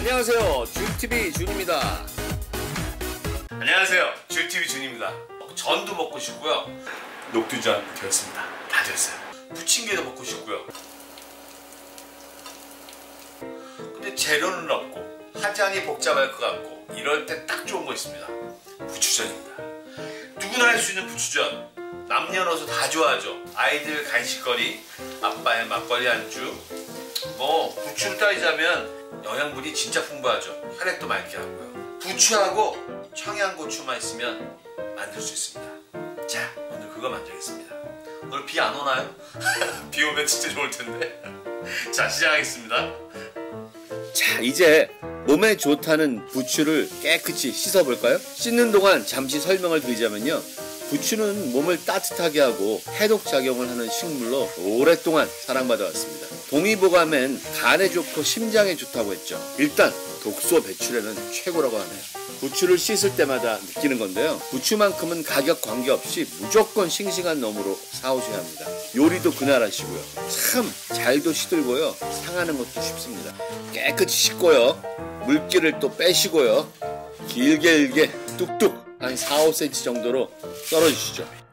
안녕하세요, 준TV 준입니다. 안녕하세요, 준TV 준입니다. 전도 먹고 싶고요, 녹두전 되었습니다. 다 됐어요. 부침개도 먹고 싶고요. 근데 재료는 없고 하자니 복잡할 것 같고 이럴 때 딱 좋은 거 있습니다. 부추전입니다. 누구나 할 수 있는 부추전. 남녀노소 다 좋아하죠. 아이들 간식거리, 아빠의 막걸리 안주. 뭐 부추를 따지자면 영양분이 진짜 풍부하죠. 혈액도 맑게 하고요. 부추하고 청양고추만 있으면 만들 수 있습니다. 자, 오늘 그거 만들겠습니다. 오늘 비 안 오나요? 비 오면 진짜 좋을 텐데. 자, 시작하겠습니다. 자, 이제 몸에 좋다는 부추를 깨끗이 씻어볼까요? 씻는 동안 잠시 설명을 드리자면요, 부추는 몸을 따뜻하게 하고 해독작용을 하는 식물로 오랫동안 사랑받아왔습니다. 동의보감엔 간에 좋고 심장에 좋다고 했죠. 일단 독소 배출에는 최고라고 하네요. 부추를 씻을 때마다 느끼는 건데요, 부추만큼은 가격 관계없이 무조건 싱싱한 놈으로 사오셔야 합니다. 요리도 그날 하시고요. 참 잘도 시들고요, 상하는 것도 쉽습니다. 깨끗이 씻고요, 물기를 또 빼시고요, 길게 뚝뚝 한 4-5cm 정도로 썰어주시죠.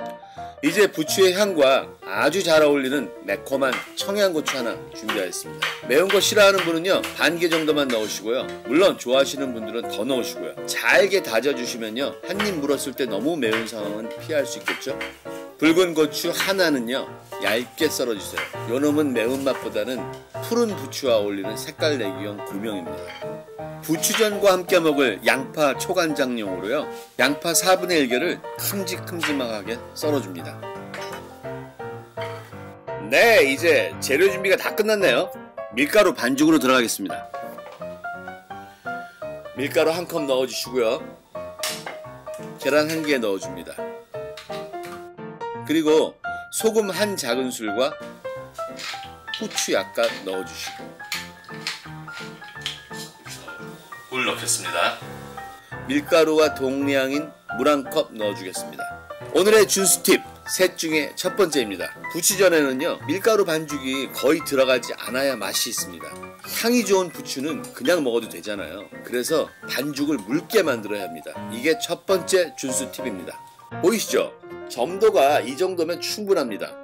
이제 부추의 향과 아주 잘 어울리는 매콤한 청양고추 하나 준비하였습니다. 매운 거 싫어하는 분은요, 반개 정도만 넣으시고요, 물론 좋아하시는 분들은 더 넣으시고요, 잘게 다져주시면요, 한 입 물었을 때 너무 매운 상황은 피할 수 있겠죠. 붉은 고추 하나는요, 얇게 썰어주세요. 요놈은 매운맛보다는 푸른 부추와 어울리는 색깔 내기용 고명입니다. 부추전과 함께 먹을 양파 초간장용으로요, 양파 4분의 1개를 큼직큼직하게 썰어줍니다. 네, 이제 재료 준비가 다 끝났네요. 밀가루 반죽으로 들어가겠습니다. 밀가루 1컵 넣어주시고요, 계란 1개 넣어줍니다. 그리고 소금 1 작은술과 후추 약간 넣어주시고, 물 넣겠습니다. 밀가루와 동량인 물 1컵 넣어주겠습니다. 오늘의 준수 팁 셋 중에 첫 번째입니다. 부추전에는요, 밀가루 반죽이 거의 들어가지 않아야 맛이 있습니다. 향이 좋은 부추는 그냥 먹어도 되잖아요. 그래서 반죽을 묽게 만들어야 합니다. 이게 첫 번째 준수 팁입니다. 보이시죠? 점도가 이 정도면 충분합니다.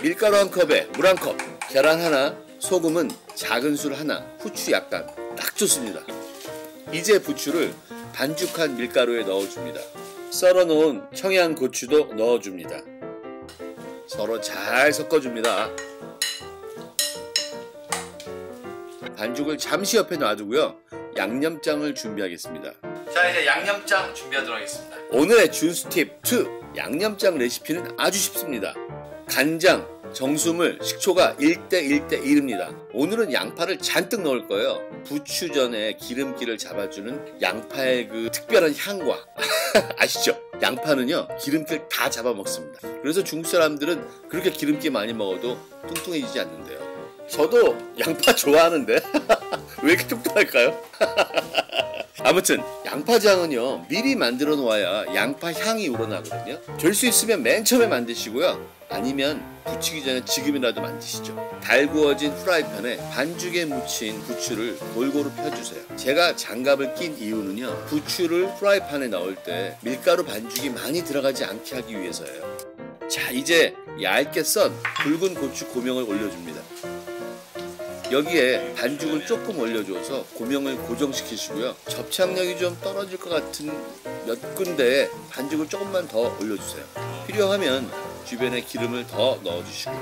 밀가루 1컵에 물 1컵, 계란 하나, 소금은 작은술 하나, 후추 약간, 딱 좋습니다. 이제 부추를 반죽한 밀가루에 넣어줍니다. 썰어놓은 청양고추도 넣어줍니다. 서로 잘 섞어줍니다. 반죽을 잠시 옆에 놔두고요, 양념장을 준비하겠습니다. 자, 이제 양념장 준비하도록 하겠습니다. 오늘의 준수 팁 2. 양념장 레시피는 아주 쉽습니다. 간장, 정수물, 식초가 1:1:1입니다. 오늘은 양파를 잔뜩 넣을 거예요. 부추전에 기름기를 잡아주는 양파의 그 특별한 향과 아시죠? 양파는요, 기름기를 다 잡아먹습니다. 그래서 중국 사람들은 그렇게 기름기 많이 먹어도 뚱뚱해지지 않는데요. 저도 양파 좋아하는데 왜 이렇게 뚱뚱할까요? 아무튼 양파장은요, 미리 만들어 놓아야 양파 향이 우러나거든요. 될 수 있으면 맨 처음에 만드시고요, 아니면 부치기 전에 지금이라도 만드시죠. 달구어진 프라이팬에 반죽에 묻힌 부추를 골고루 펴주세요. 제가 장갑을 낀 이유는요, 부추를 프라이팬에 넣을 때 밀가루 반죽이 많이 들어가지 않게 하기 위해서예요. 자, 이제 얇게 썬 붉은 고추 고명을 올려줍니다. 여기에 반죽을 조금 올려줘서 고명을 고정시키시고요, 접착력이 좀 떨어질 것 같은 몇 군데에 반죽을 조금만 더 올려주세요. 필요하면 주변에 기름을 더 넣어주시고,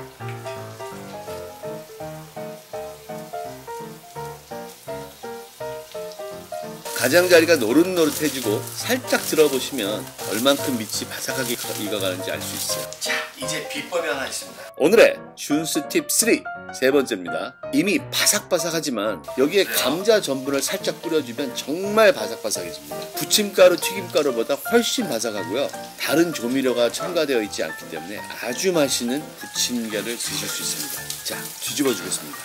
가장자리가 노릇노릇해지고 살짝 들어보시면 얼만큼 밑이 바삭하게 익어가는지 알 수 있어요. 자, 이제 비법이 하나 있습니다. 오늘의 준수 팁 3, 세 번째입니다. 이미 바삭바삭하지만 여기에 감자 전분을 살짝 뿌려주면 정말 바삭바삭해집니다. 부침가루, 튀김가루보다 훨씬 바삭하고요, 다른 조미료가 첨가되어 있지 않기 때문에 아주 맛있는 부침개를 드실 수 있습니다. 자, 뒤집어 주겠습니다.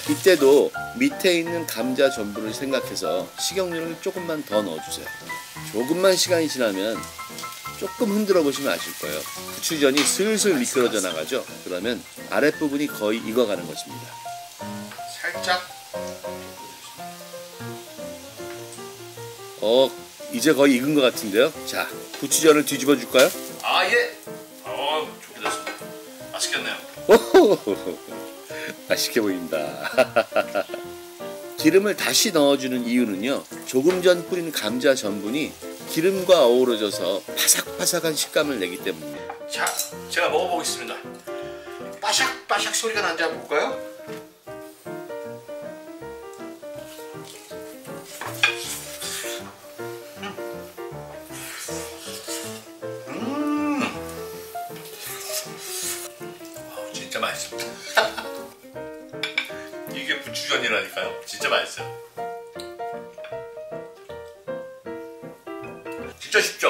이때도 밑에 있는 감자 전분을 생각해서 식용유를 조금만 더 넣어주세요. 조금만 시간이 지나면 조금 흔들어 보시면 아실 거예요. 부추전이 슬슬 미끄러져 나가죠. 그러면 아랫부분이 거의 익어가는 것입니다. 살짝. 이제 거의 익은 것 같은데요. 자, 부추전을 뒤집어 줄까요? 아 예. 좋게 됐습니다. 맛있겠네요. 맛있게 보인다. 기름을 다시 넣어주는 이유는요, 조금 전 뿌린 감자 전분이 기름과 어우러져서 바삭바삭한 식감을 내기 때문입니다. 자, 제가 먹어보겠습니다. 바삭바삭 소리가 나는지 한번 볼까요? 진짜 맛있습니다. 이게 부추전이라니까요. 진짜 맛있어요. 진짜 쉽죠?